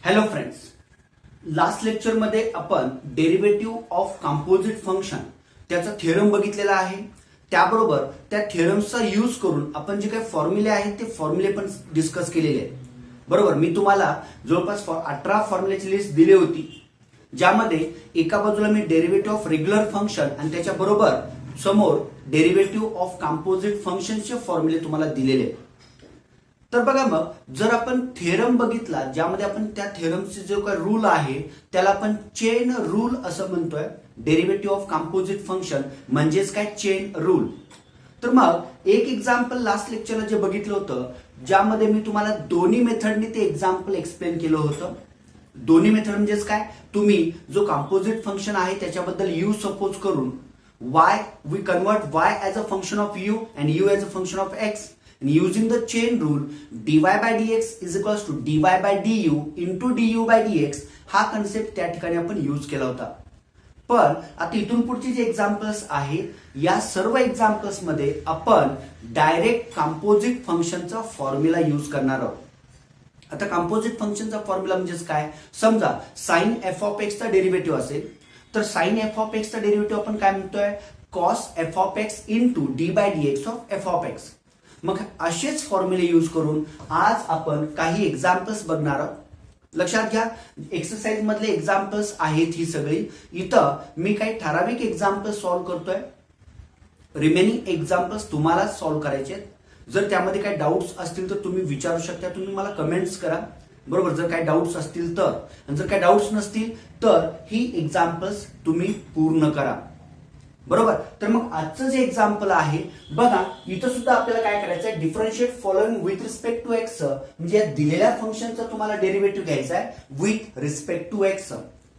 Hello friends, last लेक्चरमध्ये आपण derivative of composite function त्याचा थेरम बघितलेला आहे. त्याबरोबर त्या थेरमचा यूज करून आपण जे काही फॉर्म्युले आहेत ते फॉर्म्युले पण डिस्कस केलेले आहेत. बरोबर, मी तुम्हाला जवळपास 18 फॉर्म्युलेची लिस्ट दिली होती, ज्यामध्ये एका बाजूला मी डेरिव्हेटिव्ह ऑफ रेग्युलर फंक्शन आणि त्याच्या बरोबर समोर डेरिव्हेटिव्ह ऑफ कंपोजिट फंक्शनचे फॉर्म्युले तुम्हाला दिलेले आहेत. तर बघा, मग जर आपण थेरम बघितला ज्यामध्ये आपण त्या थेरमचे जो काही रूल आहे त्याला आपण चेन रूल असं म्हणतोय. डेरिव्हेटिव्ह ऑफ कंपोजिट फंक्शन म्हणजेच काय, चेन रूल. तर मग एक एक्झाम्पल लास्ट लेक्चरला जे बघितलं होतं, ज्यामध्ये मी तुम्हाला दोन्ही मेथडने ते एक्झाम्पल एक्सप्लेन केलं होतं. दोन्ही मेथड म्हणजेच काय, तुम्ही जो कंपोजिट फंक्शन आहे त्याच्याबद्दल यू सपोज करून we convert y as a function of u and u as a function of x. And using the chain rule, dy by dx is equals to dy by du into du by dx हा concept त्या ठिकाणी आपण use केला होता. पण आता इथून पुढचे जे एक्झाम्पल्स आहेत, या सर्व एक्झाम्पल्स मध्ये आपण डायरेक्ट कंपोजिट फंक्शनचा फॉर्म्युला यूज करणार आहोत. आता कंपोजिट फंक्शनचा फॉर्म्युला म्हणजेच काय, समजा साइन एफ ऑफ एक्स चा डेरिव्हेटिव्ह असेल, तर साइन एफ ऑफ एक्स चा डेरिव्हेटिव्ह आपण काय म्हणतोय, cos F of x into D by DX of F of X. मग असेच फॉर्म्युले यूज करून आज आपण काही एक्झाम्पल्स बघणार आहोत. लक्षात घ्या, एक्सरसाइज मधले एक्झाम्पल्स आहेत ही सगळी. इथं मी काही ठराविक एक्झाम्पल्स सॉल्व्ह करतोय, रिमेनिंग एक्झाम्पल्स तुम्हाला सॉल्व्ह करायचे आहेत. जर त्यामध्ये काही डाऊट्स असतील तर तुम्ही विचारू शकता, तुम्ही मला कमेंट्स करा. बरोबर, जर काही डाऊट्स असतील तर, आणि जर काही डाऊट्स नसतील तर ही एक्झाम्पल्स तुम्ही पूर्ण करा. बरोबर, तर मग आजचं जे एक्झाम्पल आहे बघा, इथं सुद्धा आपल्याला काय करायचं आहे, differentiate following with respect to X. म्हणजे दिलेल्या फंक्शनचा तुम्हाला डेरिव्हेटिव्ह घ्यायचा आहे विथ रिस्पेक्ट टू एक्स.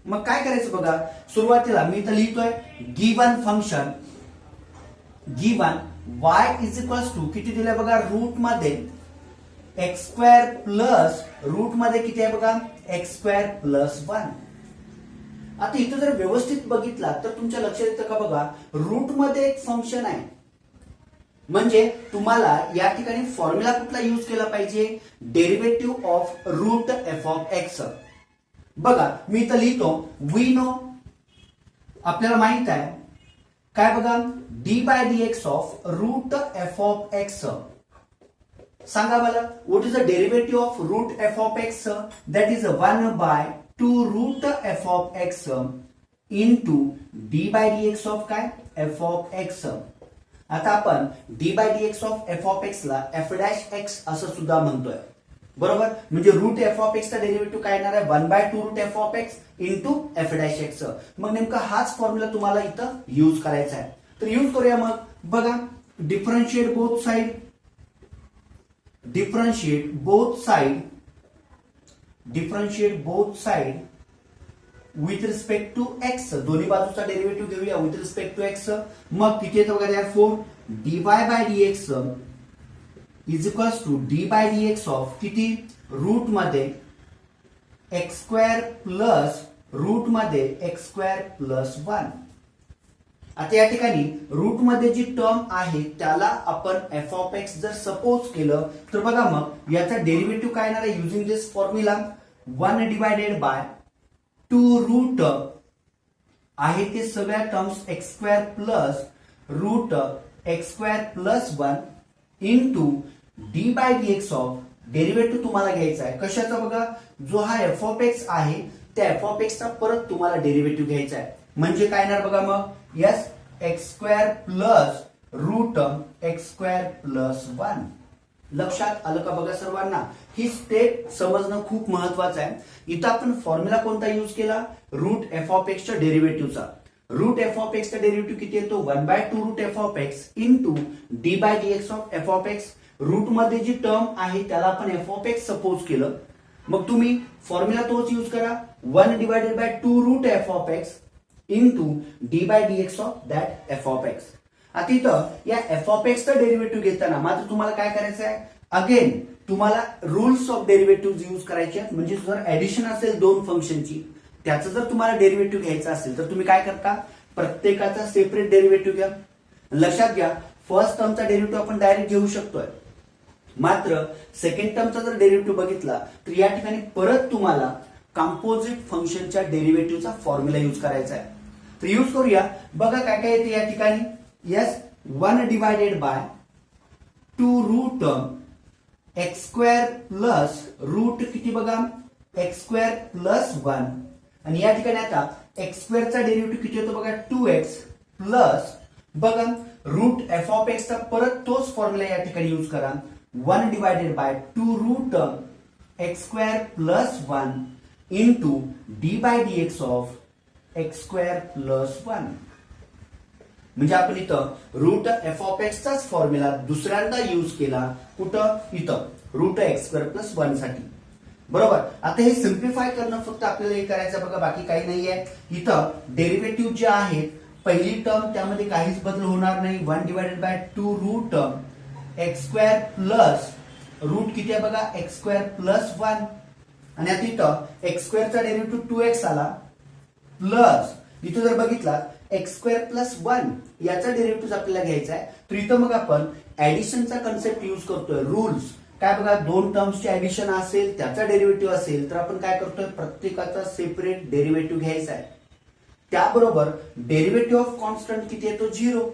मग काय करायचं बघा, सुरुवातीला मी इथं लिहितोय given function, given y is equals to किती दिलंय बघा, रूट मध्ये एक्स स्क्वेअर प्लस रूट मध्ये किती आहे बघा, एक्स स्क्वेअर प्लस 1. आता इथं जर व्यवस्थित बघितला तर तुमच्या लक्षात येतं का बघा, रूट मध्ये एक फंक्शन आहे, म्हणजे तुम्हाला या ठिकाणी फॉर्म्युला कुठला यूज केला पाहिजे, derivative of root F of X. बघा मी इथं लिहितो, वी नो, आपल्याला माहित आहे काय बघा, D by D x of root F of X. सांगा मला, what is the derivative of root F of X, that is 1 by 2 root F of x into D by D x of काय, F of x. आता आपण D by D x of F of X ला F dash X असं सुद्धा म्हणतोय. बरोबर, म्हणजे root F of x चा डेरिव्हेटिव्ह काय येणार आहे, 1 by 2 root F of x into F dash X. मग नेमका हाच फॉर्म्युला तुम्हाला इथं यूज करायचा आहे. तर यूज करूया. मग बघा, differentiate both side, differentiate both side, differentiate both side with respect to x. दोन्ही बाजूचा डेरिव्हेटिव्ह घेऊया विथ रिस्पेक्ट टू एक्स. मग किती येतं वगैरे, therefore dy by dx is equals to D by D x of किती, रूट मध्ये X square plus root मध्ये एक्स स्क्वेअर प्लस 1. आता या ठिकाणी रूट मध्ये जी टर्म आहे त्याला आपण एफ ऑफ एक्स जर सपोज केलं तर बघा, मग याचा डेरिव्हेटिव्ह काय येणार आहे, using this formula 1 divided by 2 root आहे ते सगळ्या terms x square plus root x square plus 1 into D by D x of, derivative तुम्हाला घ्यायचा आहे कशाचा बघा, जो हा एफ ऑफ एक्स आहे त्या एफ ऑफ एक्सचा परत तुम्हाला डेरिव्हेटिव्ह घ्यायचा आहे. म्हणजे काय येणार बघा, मग yes x square plus root x square plus 1. लक्षात आलं का बघा सर्वांना, ही स्टेप समजणं खूप महत्वाचं आहे. इथं आपण फॉर्म्युला कोणता यूज केला, रूट एफ ऑफ एक्सच्या डेरिव्हेटिव्हचा. रूट एफ ऑफ एक्सचा डेरिव्हेटिव्ह किती येतो, 1 by 2 root F of x into D by D x of F of x. Root मध्ये जी टर्म आहे त्याला आपण एफ ऑफ एक्स सपोज केलं, मग तुम्ही फॉर्म्युला तोच यूज करा, 1 divided by 2 root F of x into D by D x of that f of x. आता इथं या एफ ऑफ एक्सचा डेरिव्हेटिव्ह घेताना मात्र तुम्हाला काय करायचं आहे, अगेन तुम्हाला रूल्स ऑफ डेरिव्हेटिव्ह यूज करायचे. म्हणजे जर ऍडिशन असेल दोन फंक्शनची, त्याचं जर तुम्हाला डेरिव्हेटिव्ह घ्यायचं असेल तर तुम्ही काय करता, प्रत्येकाचा सेपरेट डेरिव्हेटिव्ह घ्या. लक्षात घ्या, फर्स्ट टर्मचा डेरिव्हेटिव्ह आपण डायरेक्ट घेऊ शकतोय, मात्र सेकंड टर्मचा जर डेरिव्हेटिव्ह बघितला तर या ठिकाणी परत तुम्हाला कंपोजिट फंक्शनच्या डेरिव्हेटिव्हचा फॉर्म्युला यूज करायचा आहे. तर यूज करूया. बघा काय काय येते या ठिकाणी. Yes, 1 divided by 2 root x square plus root किती बघा एक्स स्क्वेअर प्लस 1. आणि या ठिकाणी आता एक्स स्क्वेअरचा डेरिव्हेटिव्ह किती होतो बघा 2x प्लस बघा रूट एफ ऑफ एक्स चा परत तोच फॉर्म्युला या ठिकाणी यूज करा. 1 divided by 2 root x square plus 1 into D by D x of x square plus 1. म्हणजे आपण इथं रूट एफ ऑफ एक्स चाच फॉर्म्युला दुसऱ्यांदा यूज केला. कुठं इथं रूट एक्स स्क्वेअर प्लस 1 साठी. बरोबर. आता हे सिम्प्लिफाय करणं फक्त आपल्याला हे करायचं बघा, बाकी काही नाहीये. इथं डेरिव्हेटिव्ह जे आहेत पहिली टर्म त्यामध्ये काहीच बदल होणार नाही. 1 divided by 2 root x square plus root किती आहे बघा एक्स स्क्वेअर प्लस 1. आणि आता इथं एक्स स्क्वेअरचा डेरिव्हेटिव्ह 2x आला प्लस इथं जर बघितला एक्स स्क्वेअर प्लस 1 याचा डेरिव्हेटिव्ह आपल्याला घ्यायचा आहे. तर इथं मग आपण ऍडिशनचा कन्सेप्ट यूज करतोय. रूल्स काय बघा, दोन टर्म्सचे ऍडिशन असेल त्याचा डेरिव्हेटिव्ह असेल तर आपण काय करतोय प्रत्येकाचा सेपरेट डेरिव्हेटिव्ह घ्यायचा आहे. त्याबरोबर डेरिव्हेटिव्ह ऑफ कॉन्स्टंट किती येतो 0.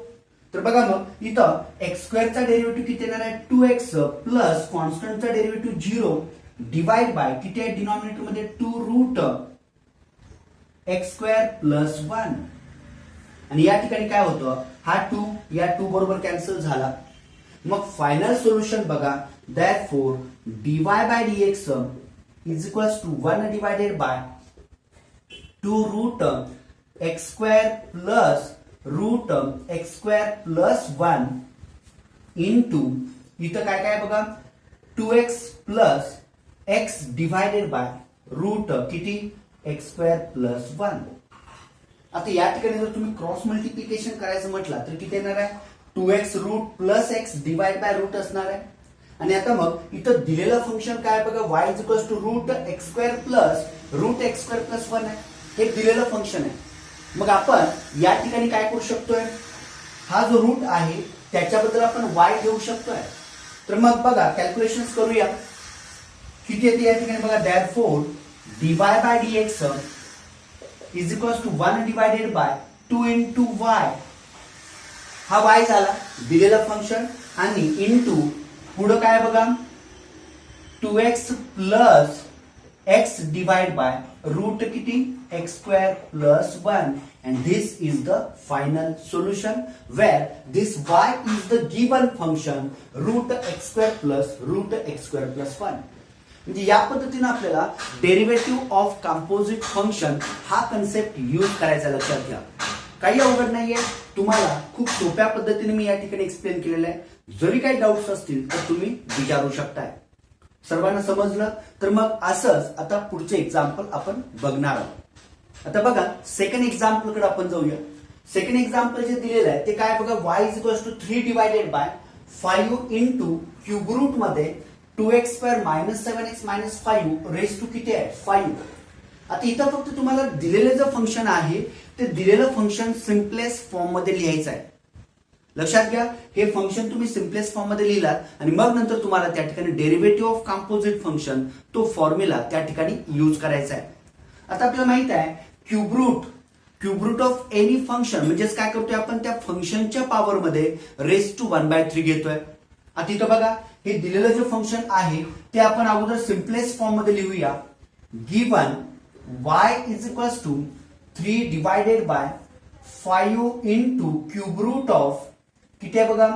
तर बघा मग इथं एक्स स्क्वेअरचा डेरिव्हेटिव्ह किती येणार आहे 2x प्लस कॉन्स्टंटचा डेरिव्हेटिव्ह 0 डिवाइड बाय किती आहे डिनॉमिनेटर मध्ये 2 रूट एक्स स्क्वेअर प्लस 1. आणि या ठिकाणी काय होतं हा 2 या 2 बरोबर कॅन्सल झाला. मग फायनल सोल्युशन बघा, therefore dy by dx is equals to 1 divided by 2 root x square plus root x square plus 1 into इथं काय काय बघा 2x plus x divided by root किती x square plus 1. आता या ठिकाणी जर तुम्ही क्रॉस मल्टिप्लिकेशन करायचं म्हटलं तर किती येणार आहे 2x root plus x divide by root असणार आहे. आणि आता मग इथं दिलेलं फंक्शन काय बघा y is equals to root x square plus root x square plus 1 आहे. हे दिलेलं फंक्शन आहे. मग आपण या ठिकाणी काय करू शकतोय, हा जो रूट आहे त्याच्याबद्दल आपण y घेऊ शकतोय. तर मग बघा कॅल्क्युलेशन करूया. किती येते या ठिकाणी बघा, therefore dy by dx is equals to 1 divided by 2 into y. हा y झाला दिलेला फंक्शन आणि इंटू पुढं काय बघा 2x plus x divide by route किती x square plus 1. and this is the final solution where this y is the given function root x square plus root x square plus 1. म्हणजे या पद्धतीने आपल्याला derivative of composite function हा concept use करायचा. लक्षात घ्या काही अवघड नाहीये. तुम्हाला खूप सोप्या पद्धतीने मी या ठिकाणी एक्सप्लेन केलेलं आहे. जरी काही डाऊट्स असतील तर तुम्ही विचारू शकताय. सर्वांना समजलं तर मग असंच आता पुढचे एक्झाम्पल आपण बघणार आहोत. आता बघा सेकंड एक्झाम्पल कडे आपण जाऊया. सेकंड एक्झाम्पल जे दिलेलं आहे ते काय बघा y is equals to 3 divided by 5 into cube root मध्ये 2x square minus 7x minus 5 raise to किती आहे 5. आता इथं फक्त तुम्हाला दिलेलं जे फंक्शन आहे ते दिलेलं फंक्शन सिम्पलेस्ट फॉर्म मध्ये लिहायचं आहे. लक्षात घ्या हे फंक्शन तुम्ही सिम्पलेस्ट फॉर्म मध्ये लिहिलात आणि मग नंतर तुम्हाला त्या ठिकाणी डेरिव्हेटिव्ह ऑफ कंपोजिट फंक्शन तो फॉर्म्युला त्या ठिकाणी यूज करायचा आहे. आता आपल्याला माहित आहे cube root of any function म्हणजेच काय करतोय आपण त्या फंक्शनच्या पॉवर मध्ये रेस टू 1/3 घेतोय. आता इथं बघा हे दिलेलं जे फंक्शन आहे ते आपण अगोदर सिम्पलेस्ट फॉर्म मध्ये लिहूया. Given y is equals to 3 divided by 5 into cube root of किती आहे बघा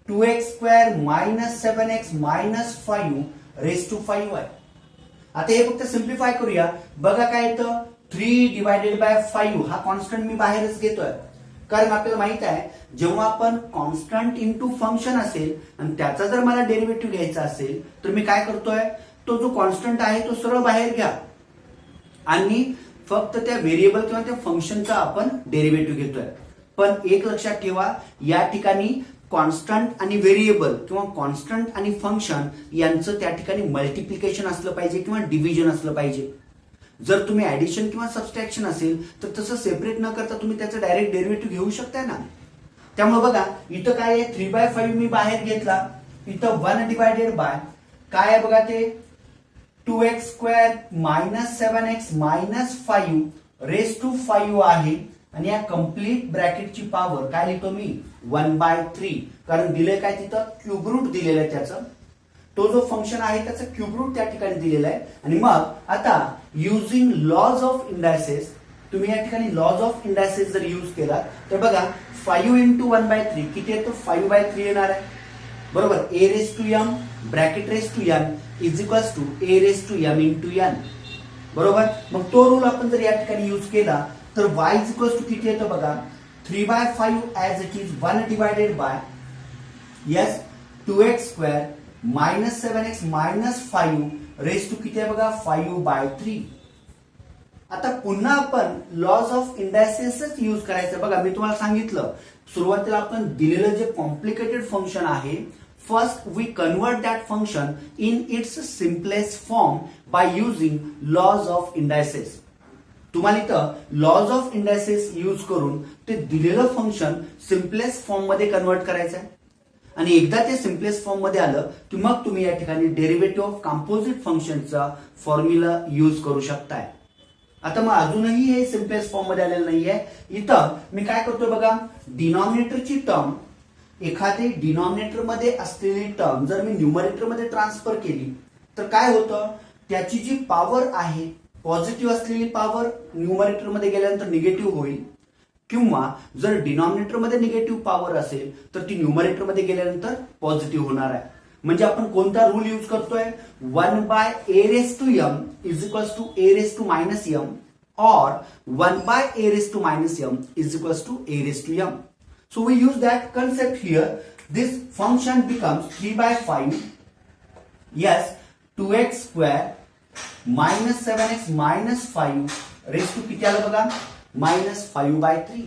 2x square minus 7x minus 5 raise to 5 आहे. आता हे फक्त सिम्प्लिफाय करूया. बघा काय येतं 3 डिवायडेड बाय 5 हा कॉन्स्टंट मी बाहेरच घेतोय कारण आपल्याला माहित आहे जेव्हा आपण कॉन्स्टंट इंटू फंक्शन असेल आणि त्याचा जर मला डेरिव्हेटिव्ह घ्यायचा असेल तर मी काय करतोय तो जो कॉन्स्टंट आहे तो सरळ बाहेर घ्या आणि फक्त त्या व्हेरिएबल किंवा त्या फंक्शनचा आपण डेरिव्हेटिव्ह घेतोय. पण एक लक्षात ठेवा या ठिकाणी कॉन्स्टंट आणि व्हेरिएबल किंवा कॉन्स्टंट आणि फंक्शन यांचं त्या ठिकाणी मल्टिप्लिकेशन असलं पाहिजे किंवा डिव्हिजन असलं पाहिजे. जर तुम्ही ऍडिशन किंवा सबस्ट्रॅक्शन असेल तर तसं सेपरेट न करता तुम्ही त्याचं डायरेक्ट डेरिव्हेटिव्ह घेऊ शकताय ना. त्यामुळे बघा इथं काय आहे 3/5 मी बाहेर घेतला. इथं 1 डिवायडेड बाय काय आहे बघा ते 2x² minus 7x minus 5 raise to 5 आहे आणि या कम्प्लीट ब्रॅकेटची पॉवर काय लिहितो मी 1/3 कारण दिलंय काय तिथं क्यूब रूट दिलेलं आहे त्याचं तो जो फंक्शन आहे त्याचा क्यूब रूट त्या ठिकाणी दिलेला आहे आणि मग आता युजिंग लॉज ऑफ इंडायसेस तुम्ही या ठिकाणी लॉज ऑफ इंडायसेस जर यूज केला तर बघा 5 इंटू 1/3 किती येतो 5/3 येणार आहे बरोबर a raise to m bracket raise to n is equals to a raise to m into n बरोबर मग तो रूल आपण जर या ठिकाणी यूज केला तर y इज इक्वल्स टू किती येतो बघा 3/5 as it is 1 divided by yes 2x² minus 7x minus 5 raise to किती आहे बघा 5/3 आता पुन्हा आपण लॉज ऑफ इंडायसेसच यूज करायचं बघा मी तुम्हाला सांगितलं सुरुवातीला आपण दिलेलं जे कॉम्प्लिकेटेड फंक्शन आहे first we convert that function in its simplest form by using laws of indices तुम्हाला इथं लॉज ऑफ इंडायसेस यूज करून ते दिलेलं फंक्शन सिम्पलेस्ट फॉर्म मध्ये कन्वर्ट करायचं आहे आणि एकदा ते सिम्पलेस्ट फॉर्म मध्ये आलं की मग तुम्ही या ठिकाणी डेरिव्हेटिव्ह ऑफ कंपोजिट फंक्शनचा फॉर्म्युला यूज करू शकताय आता मग अजूनही हे सिम्पलेस्ट फॉर्म मध्ये आलेलं नाहीये इथं मी काय करतोय बघा डिनॉमिनेटरची टर्म एखादी डिनॉमिनेटर मध्ये असलेली टर्म जर मी न्यूमरेटर मध्ये ट्रान्सफर केली तर काय होतं त्याची जी पॉवर आहे पॉझिटिव्ह असलेली पॉवर न्यूमरेटर मध्ये गेल्यानंतर निगेटिव्ह होईल किंवा जर डिनॉमिनेटर मध्ये निगेटिव्ह पॉवर असेल तर ती न्यूमरेटर मध्ये गेल्यानंतर पॉझिटिव्ह होणार आहे म्हणजे आपण कोणता रूल यूज करतोय 1/a raise to m is equals to a raise to minus m और 1/a raise to minus m is equals to a raise to m so we use that concept here this function becomes 3/5 yes 2x² minus 7x minus 5 raise to किती आलं बघा minus 5/3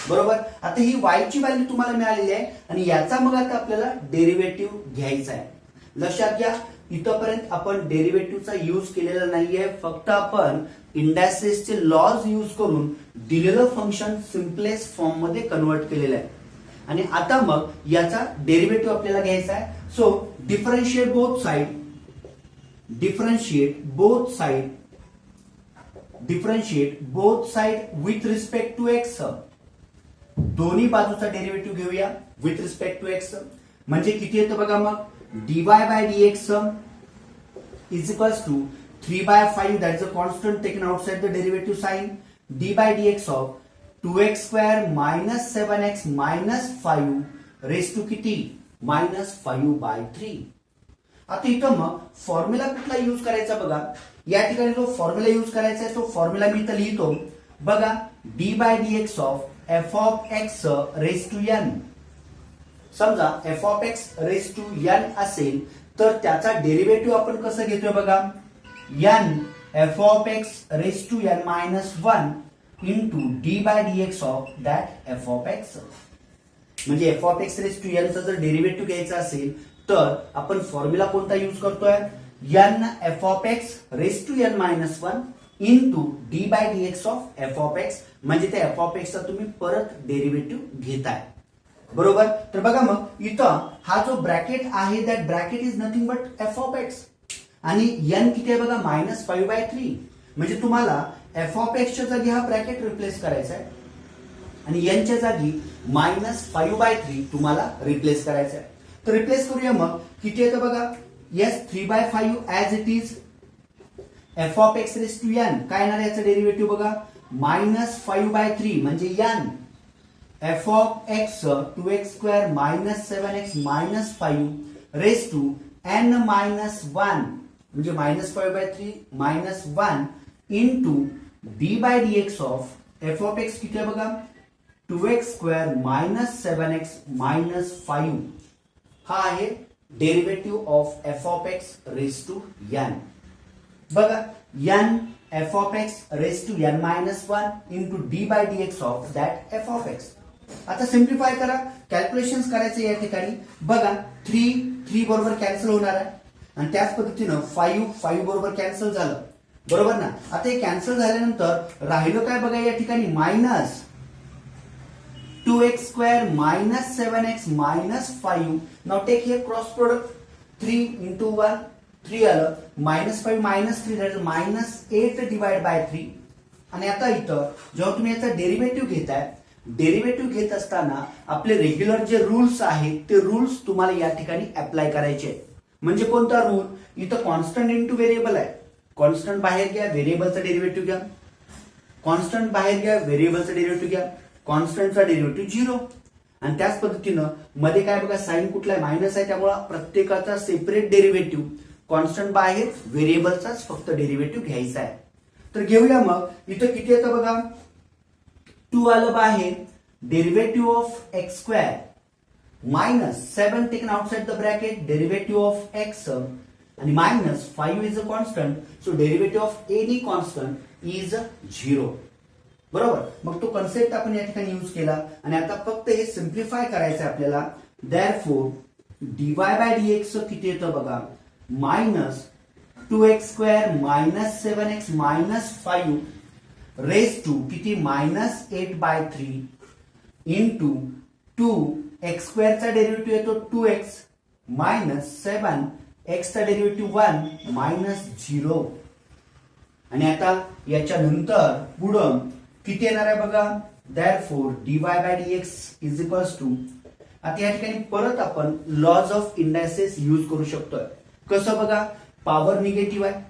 बरोबर आता ही y ची value तुम्हाला मिळालेली आहे आणि याचा मग आता आपल्याला डेरिव्हेटिव्ह घ्यायचा आहे लक्षात घ्या इथपर्यंत आपण डेरिव्हेटिव्हचा यूज केलेला नाहीये फक्त आपण इंडायसेसचे लॉज यूज करून दिलेलं फंक्शन सिम्पलेस्ट फॉर्म मध्ये कन्वर्ट केलेलं आहे आणि आता मग याचा डेरिव्हेटिव्ह आपल्याला घ्यायचा आहे so differentiate both side with respect to x दोन्ही बाजूचा डेरिव्हेटिव्ह घेऊया विथ रिस्पेक्ट टू एक्स म्हणजे किती येतं बघा मग dy by dx is equals to 3/5 that is a constant taken outside the derivative sign d by dx of 2x² minus 7x minus 5 raise to किती minus 5/3 आता इथं मग फॉर्म्युला कुठला यूज करायचा बघा या ठिकाणी जो फॉर्म्युला यूज करायचा आहे तो फॉर्म्युला मी इथं लिहितो बघा d by dx of f of x raise to n समजा f of x raise to n असेल तर त्याचा डेरिव्हेटिव्ह आपण कसं घेतोय बघा n f of x raise to n minus 1 into d by dx of that f of x म्हणजे f of x raise to n चा जर डेरिव्हेटिव्ह घ्यायचा असेल तर आपण फॉर्म्युला कोणता यूज करतोय n f of x raise to n minus 1 into d by dx of f of x म्हणजे त्या f ऑफ x चा तुम्ही परत डेरिव्हेटिव्ह घेताय बरोबर तर बघा मग इथं हा जो ब्रॅकेट आहे that bracket is nothing but f of x आणि n किती आहे बघा मायनस 5/3 म्हणजे तुम्हाला f ऑफ x च्या जागी हा ब्रॅकेट रिप्लेस करायचा आहे आणि n च्या जागी मायनस 5/3 तुम्हाला रिप्लेस करायचा आहे तर रिप्लेस करूया मग किती येतं बघा yes 3/5 as it is f of x raise to n काय येणार याचं डेरिव्हेटिव्ह बघा मायनस 5/3 म्हणजे n f of x 2x² minus 7x minus 5 raise to n minus 1 म्हणजे minus 5/3 minus 1 into d by dx of f of x किती आहे बघा 2x² minus 7x minus 5 हा आहे derivative of f of x raise to n बघा n f of x raise to n minus 1 into d by dx of that f of x आता simplify करा calculations करायचे या ठिकाणी बघा 3 बरोबर कॅन्सल होणार आहे आणि त्याच पद्धतीनं 5 बरोबर कॅन्सल झालं बरोबर ना आता हे कॅन्सल झाल्यानंतर राहिलं काय बघा या ठिकाणी minus 2x² minus 7x minus 5 now take here cross product 3 into 1 3 आलं, -5 -3 -8 डिवाइड बाय 3. आणि आता इथं जेव्हा तुम्ही याचा डेरिव्हेटिव्ह घेताय, डेरिव्हेटिव्ह घेत असताना आपले रेग्युलर जे रूल्स आहेत ते रूल्स तुम्हाला या ठिकाणी अप्लाय करायचे आहेत. म्हणजे कोणता रूल? इथं कॉन्स्टंट इंटू व्हेरिएबल आहे. कॉन्स्टंट बाहेर घ्या, व्हेरिएबलचा डेरिव्हेटिव्ह घ्या. कॉन्स्टंट बाहेर घ्या, व्हेरिएबलचा डेरिव्हेटिव्ह घ्या. कॉन्स्टंटचा डेरिव्हेटिव्ह 0. आणि त्याच पद्धतीनं मध्ये काय बघा, साइन कुठला आहे? मायनस आहे, त्यामुळे प्रत्येकाचा सेपरेट डेरिव्हेटिव्ह. कॉन्स्टंट बाहेर, व्हेरिएबलचाच फक्त डेरिव्हेटिव्ह घ्यायचा आहे. तर घेऊया मग. इथं किती येतं बघा, 2 आलं बाहेर, derivative of x square -7 taken outside the bracket, derivative of x आणि -5 is a constant, so derivative of any constant is 0. बरोबर. मग तो कन्सेप्ट आपण या ठिकाणी यूज केला आणि आता फक्त हे सिम्प्लिफाय करायचं आहे आपल्याला. देअरफॉर dy बाय dx किती येतं बघा, -2x² -7x -5 रेज टू किती -8/3 इंटू 2x² चा डेरिव्हेटिव्ह येतो 2x -7 x चा डेरिव्हेटिव्ह 1 -0. आणि आता याच्या नंतर पुढं किती येणार आहे बघा, therefore dy by dx is equals to. आता या ठिकाणी परत आपण लॉज ऑफ इंडायसेस यूज करू शकतोय. कसं बघा, पॉवर निगेटिव्ह आहे.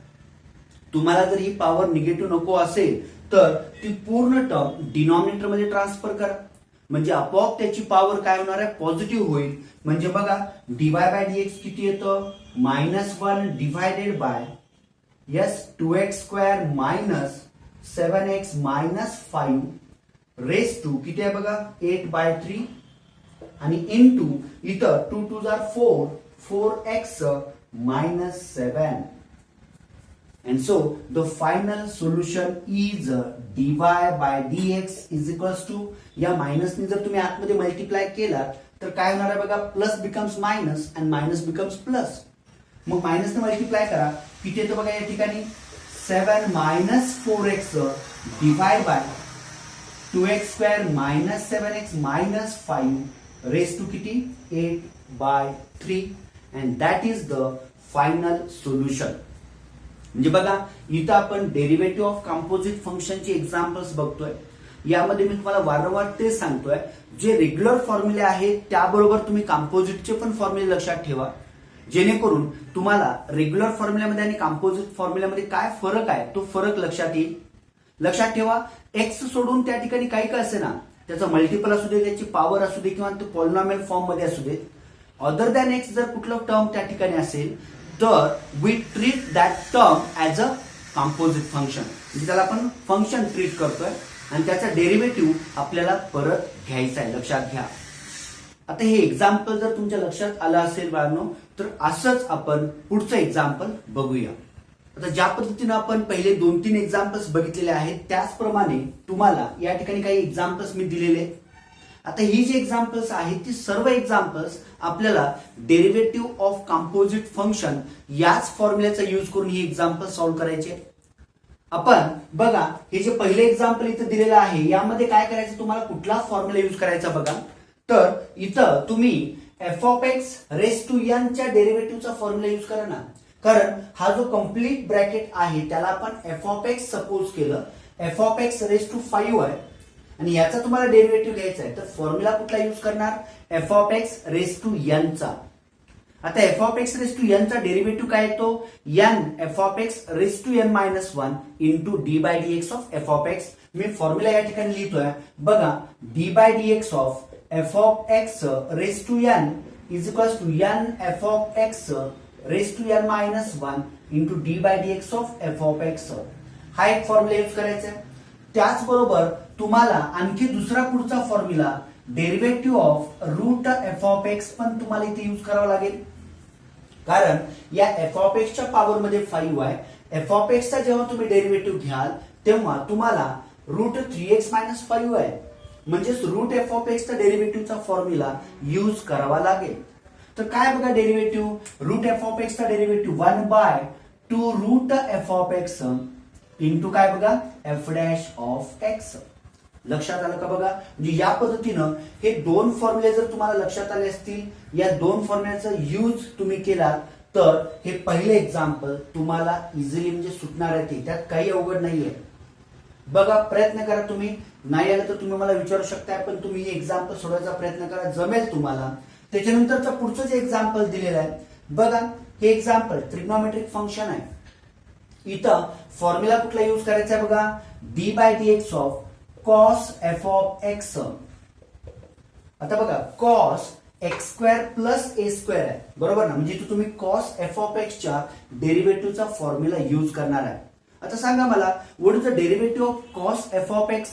तुम्हाला जर ही पॉवर निगेटिव्ह नको असेल तर ती पूर्ण टर्म डिनॉमिनेटर मध्ये ट्रान्सफर करा, म्हणजे आपोआप त्याची पॉवर काय होणार आहे, पॉझिटिव्ह होईल. म्हणजे बघा dy बाय dx किती येतं, -1 divided bye 2x² -7x -5 raise to किती आहे बघा 8/3 आणि इंटू इथं 2 2 जार 4 4x -7. And so the final solution is dy by dx is equals to, या मायनसने जर तुम्ही आतमध्ये मल्टिप्लाय केला तर काय होणार आहे बघा, plus becomes minus and minus becomes plus. मग मायनसने मल्टिप्लाय करा, किती येतं बघा या ठिकाणी 7 -4x divide by 2x² -7x -5 raise to किती 8/3 and that is the final solution. म्हणजे बघा इथं आपण डेरिव्हेटिव्ह ऑफ कंपोजिट फंक्शनचे एक्झाम्पल्स बघतोय. यामध्ये मी तुम्हाला वारंवार तेच सांगतोय, जे रेग्युलर फॉर्म्युले आहेत त्याबरोबर तुम्ही कंपोजिटचे पण फॉर्म्युले लक्षात ठेवा, जेणेकरून तुम्हाला रेग्युलर फॉर्म्युल्यामध्ये आणि कंपोजिट फॉर्म्युल्यामध्ये काय फरक आहे तो फरक लक्षात येईल. लक्षात ठेवा, एक्स सोडून त्या ठिकाणी काही का असे ना, त्याचा मल्टिपल असू दे, त्याची पॉवर असू दे किंवा तो पॉलिनॉमियल फॉर्म मध्ये असू दे, अदर दॅन एक्स जर कुठलं टर्म त्या ठिकाणी असेल तर we treat that term as a composite function. म्हणजे त्याला आपण फंक्शन ट्रीट करतोय आणि त्याचा डेरिव्हेटिव्ह आपल्याला परत घ्यायचा आहे, लक्षात घ्या. आता हे एक्झाम्पल जर तुमच्या लक्षात आलं असेल बाळांनो, तर असंच आपण पुढचं एक्झाम्पल बघूया. आता ज्या पद्धतीने आपण पहिले 2-3 एक्झाम्पल्स बघितलेले आहेत त्याचप्रमाणे तुम्हाला या ठिकाणी काही एक्झाम्पल्स मी दिलेले. आता ही जी एक्झाम्पल्स आहेत ती सर्व एक्झाम्पल्स आपल्याला डेरिव्हेटिव्ह ऑफ कंपोजिट फंक्शन याच फॉर्म्युल्याचा यूज करून ही एक्झाम्पल सॉल्व्ह करायचे. आपण बघा हे जे पहिले एक्झाम्पल इथं दिलेलं आहे यामध्ये काय करायचं, तुम्हाला कुठला फॉर्म्युला यूज करायचा बघा. तर इथं तुम्ही f(x⁴n) च्या डेरिव्हेटिव्हचा फॉर्म्युला यूज करा ना, कारण हा जो कम्प्लीट ब्रॅकेट आहे त्याला आपण f(x) सपोज केलं, f(x⁵) आहे आणि याचा तुम्हाला डेरिव्हेटिव्ह घ्यायचा आहे, तर फॉर्म्युला कुठला यूज करणार, f(x⁴n) चा. आता f(x⁴n) चा डेरिव्हेटिव्ह काय येतो, n f(x⁻n−1) into d/dx of f(x). मी फॉर्म्युला या ठिकाणी लिहितोय बघा, d/dx of f(x⁴n) is equals to n f(x⁻n−1) into d/dx of f(x). हा एक फॉर्म्युला यूज करायचा आहे. त्याचबरोबर तुम्हाला आणखी दुसरा पुढचा formula derivative of route f(x) पण तुम्हाला इथे यूज करावा लागेल, कारण या f(x) च्या पॉवर मध्ये 5 आहे. f(x) चा जेव्हा तुम्ही डेरिव्हेटिव्ह घ्याल तेव्हा तुम्हाला रूट 3x-5 आहे, म्हणजेच रूट f(x) चा डेरिव्हेटिव्हचा फॉर्म्युला यूज करावा लागेल. तर काय बघा डेरिव्हेटिव्ह, रूट f(x) चा डेरिव्हेटिव्ह 1/2 रूट f(x) इंटू काय बघा f'(x). लक्षात आलं का बघा. म्हणजे या पद्धतीनं हे दोन फॉर्म्युले जर तुम्हाला लक्षात आले असतील, या दोन फॉर्म्युल्याचा यूज तुम्ही केला तर हे पहिले एक्झाम्पल तुम्हाला इझिली म्हणजे सुटणार आहे ते, त्यात काही अवघड नाहीये. बघा, प्रयत्न करा. तुम्ही नाही आलं तर तुम्ही मला विचारू शकताय, पण तुम्ही हे एक्झाम्पल सोडवायचा प्रयत्न करा, जमेल तुम्हाला. त्याच्यानंतरचं पुढचं जे एक्झाम्पल दिलेलं आहे बघा, हे एक्झाम्पल ट्रिग्नोमेट्रिक फंक्शन आहे. इथं फॉर्म्युला कुठला यूज करायचा आहे बघा, d/dx of cos F of x. आता बघा, cos x square plus a square आहे, बरोबर ना. म्हणजे तुम्ही कॉस एफ ऑफ एक्सच्या डेरिव्हेटिव्हचा फॉर्म्युला यूज करणार आहे. आता सांगा मला, what is the derivative of cos F of x.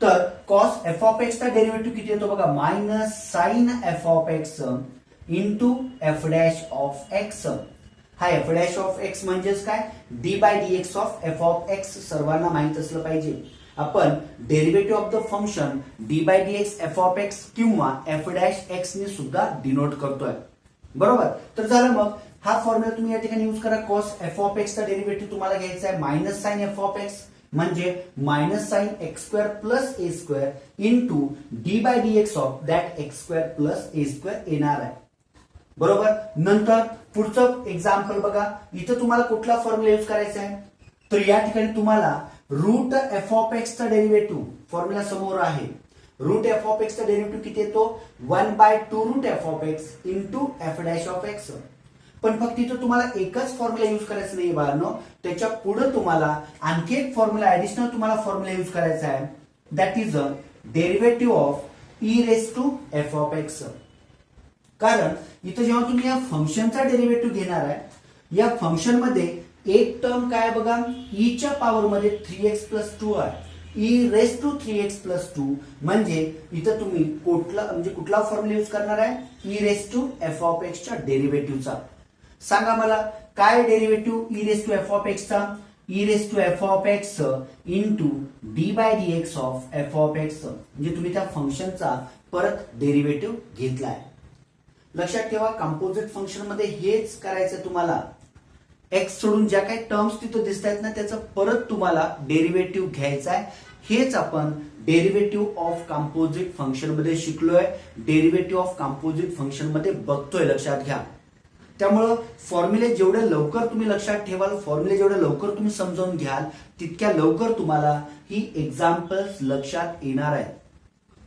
तर कॉस एफ ऑफ एक्सचा डेरिव्हेटिव्ह किती येतो बघा, minus sine F of x into F dash of x. हा एफ डॅश ऑफ एक्स म्हणजेच काय, d/dx of F of x. सर्वांना माहित असलं पाहिजे. आपण derivative of the function d/dx F of x किंवा एफ डॅश एक्स ने सुद्धा डिनोट करतोय, बरोबर. तर झालं. मग हा फॉर्म्युला तुम्ही या ठिकाणी यूज करा. कॉस एफ ऑफ एक्स चा डेरिव्हेटिव्ह तुम्हाला घ्यायचा आहे minus sine F of x, म्हणजे minus sine x square plus a square into d/dx of that x square plus a square येणार आहे, बरोबर. नंतर पुढचं एक्झाम्पल बघा, इथं तुम्हाला कुठला फॉर्म्युला यूज करायचा आहे, तर या ठिकाणी तुम्हाला रूट एफ ऑफ एक्स चा डेरिव्हेटिव्ह फॉर्म्युला समोर आहे. रूट एफ ऑफ एक्स चा डेरिव्हेटिव्ह किती येतो, 1/2 root F of x into F dash of x. पण फक्त इथं तुम्हाला एकच फॉर्म्युला यूज करायचा नाही बाळांनो, त्याच्या पुढे तुम्हाला आणखी एक फॉर्म्युला ऍडिशनल तुम्हाला फॉर्म्युला यूज करायचा आहे, that is a derivative of e raise to f of x. कारण इथं जेव्हा तुम्ही या फंक्शनचा डेरिव्हेटिव्ह घेणार आहे, या फंक्शन मध्ये एक टर्म काय बघा, ई च्या पॉवर मध्ये 3x प्लस 2 आहे. E raise to 3x plus 2 म्हणजे इथं तुम्ही कुठला फॉर्म्युला यूज करणार आहे, e raise to f of x च्या डेरिव्हेटिव्हचा. सांगा मला, काय derivative e raise to f of एक्सचा, e raise to f of x into d/dx of F of x. म्हणजे तुम्ही त्या फंक्शनचा परत डेरिव्हेटिव्ह घेतलाय. लक्षात ठेवा, कंपोजिट फंक्शन मध्ये हेच करायचं तुम्हाला. एक्स सोडून ज्या काही टर्म्स तिथं दिसत आहेत ना, त्याचं परत तुम्हाला डेरिव्हेटिव्ह घ्यायचा आहे. हेच आपण डेरिव्हेटिव्ह ऑफ कंपोजिट फंक्शन मध्ये शिकलोय, डेरिव्हेटिव्ह ऑफ कंपोजिट फंक्शन मध्ये बघतोय, लक्षात घ्या. त्यामुळं फॉर्म्युले जेवढे लवकर तुम्ही लक्षात ठेवाल, फॉर्म्युले जेवढे लवकर तुम्ही समजावून घ्याल, तितक्या लवकर तुम्हाला ही एक्झाम्पल्स लक्षात येणार आहेत.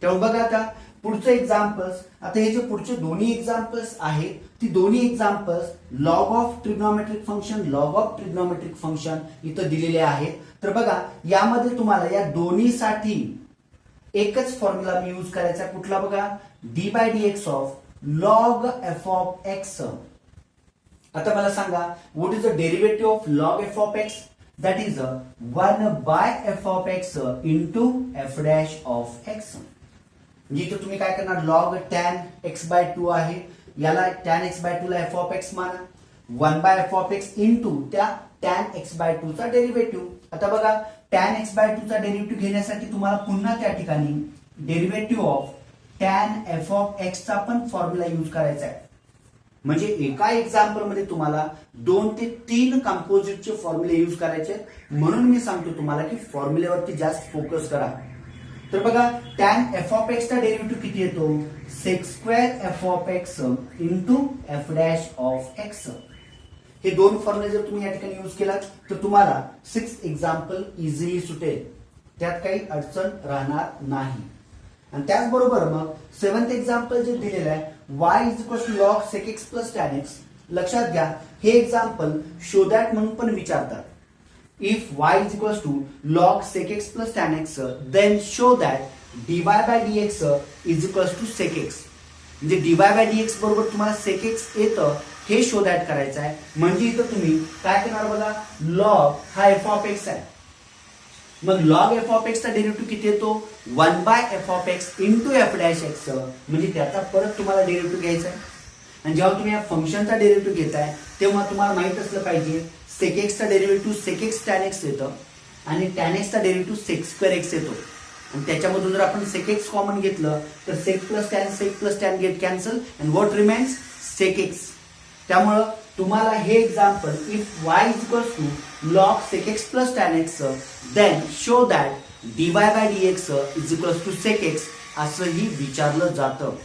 त्यामुळे बघा, आता पुढचं एक्झाम्पल्स, आता हे जे पुढचे दोन्ही एक्झाम्पल्स आहेत, ती दोन्ही examples log of trigonometric function, log of trigonometric function इथं दिलेले आहेत. तर बघा, यामध्ये तुम्हाला या दोन्हीसाठी एकच फॉर्म्युला मी यूज करायचा. कुठला बघा, d/dx of log F of x. आता मला सांगा, what is the derivative of log F of X, that is 1/f of x into F dash of x. म्हणजे इथं तुम्ही काय करणार, लॉग tan x/2 आहे, याला tan x/2 ला f ऑफ x माना, 1/f ऑफ x इंटू त्या tan x/2 चा डेरिव्हेटिव्ह. आता बघा, tan x/2 चा डेरिव्हेटिव्ह घेण्यासाठी तुम्हाला पुन्हा त्या ठिकाणी derivative of tan f of x चा पण फॉर्म्युला यूज करायचा आहे. म्हणजे एका एक्झाम्पल मध्ये तुम्हाला 2 ते 3 कंपोजिटचे फॉर्म्युले यूज करायचे. म्हणून मी सांगतो तुम्हाला की फॉर्म्युलेवरती जास्त फोकस करा. तर बघा, tan f ऑफ x चा डेरिव्हेटिव्ह किती येतो, sec square f of x into F dash of x. हे दोन फॉर्म्युले जर तुम्ही या ठिकाणी यूज केला तर तुम्हाला 6 एक्झाम्पल इझिली सुटेल, त्यात काही अडचण राहणार नाही. आणि त्याचबरोबर मग 7th एक्झाम्पल जे दिलेलं आहे, y is equal to log sec x plus tan x. लक्षात घ्या, हे एक्झाम्पल शो दॅट म्हणून पण विचारतात. If y is equals to log sec x plus tan x, then show that dy/dx is equals to sec x. म्हणजे dy/dx बरोबर तुम्हाला sec x येतं हे शो दॅट करायचं आहे. म्हणजे इथं तुम्ही काय करणार बघा, log हा f ऑफ x आहे, मग log f ऑफ x चा डेरिव्हेटिव्ह किती येतो, 1/f of x into F dash x. म्हणजे त्याचा परत तुम्हाला डेरिव्हेटिव्ह घ्यायचा आहे. आणि जेव्हा तुम्ही या फंक्शनचा डेरिव्हेटिव्ह घेताय तेव्हा तुम्हाला माहित असलं पाहिजे, sec x चा derivative sec x tan x येतं आणि tan x चा डेरिव्हेटिव्ह sec स्क्वेअर x येतो. आणि त्याच्यामधून जर आपण sec x कॉमन घेतलं तर sec plus tan get cancel and what remains sec x. त्यामुळं तुम्हाला हे example, if y is equal to log sec x plus tan x, then show that dy/dx is equal to sec x असंही विचारलं जातं.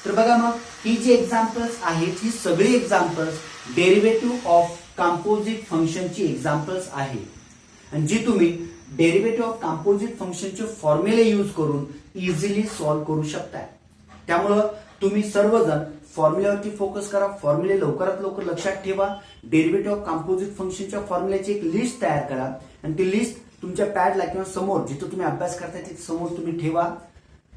तर बघा मग ही जी examples आहेत ही सगळी एक्झाम्पल्स डेरिव्हेटिव्ह ऑफ कंपोजिट फंक्शनची एक्झाम्पल्स आहेत आणि जी तुम्ही डेरिव्हेटिव्ह ऑफ कंपोजिट फंक्शनचे फॉर्म्युले यूज करून इझिली सॉल्व्ह करू शकताय. त्यामुळं तुम्ही सर्वजण फॉर्म्युल्यावरती फोकस करा. फॉर्म्युले लवकरात लवकर लक्षात ठेवा. डेरिव्हेटिव्ह ऑफ कंपोजिट फंक्शनच्या फॉर्म्युल्याची एक लिस्ट तयार करा आणि ती लिस्ट तुमच्या पॅडला किंवा समोर जिथं तुम्ही अभ्यास करताय तिथे समोर तुम्ही ठेवा,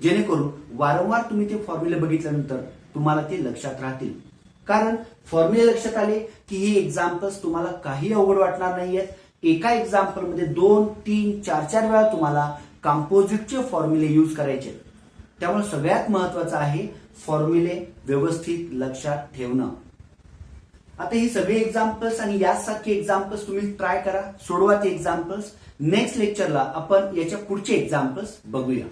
जेणेकरून वारंवार तुम्ही ते फॉर्म्युले बघितल्यानंतर तुम्हाला ते लक्षात राहतील. कारण फॉर्म्युले लक्षात आले की ही एक्झाम्पल्स तुम्हाला काही अवघड वाटणार नाहीयेत. एका एक्झाम्पल मध्ये 2, 3, 4 वेळा तुम्हाला कंपोजिटचे फॉर्म्युले यूज करायचे. त्यामुळे सगळ्यात महत्वाचं आहे फॉर्म्युले व्यवस्थित लक्षात ठेवणं. आता ही सगळी एक्झाम्पल्स आणि यासारखी एक्झाम्पल्स तुम्ही ट्राय करा, सोडवा ते एक्झाम्पल्स. नेक्स्ट लेक्चरला आपण याच्या पुढचे एक्झाम्पल्स बघूया.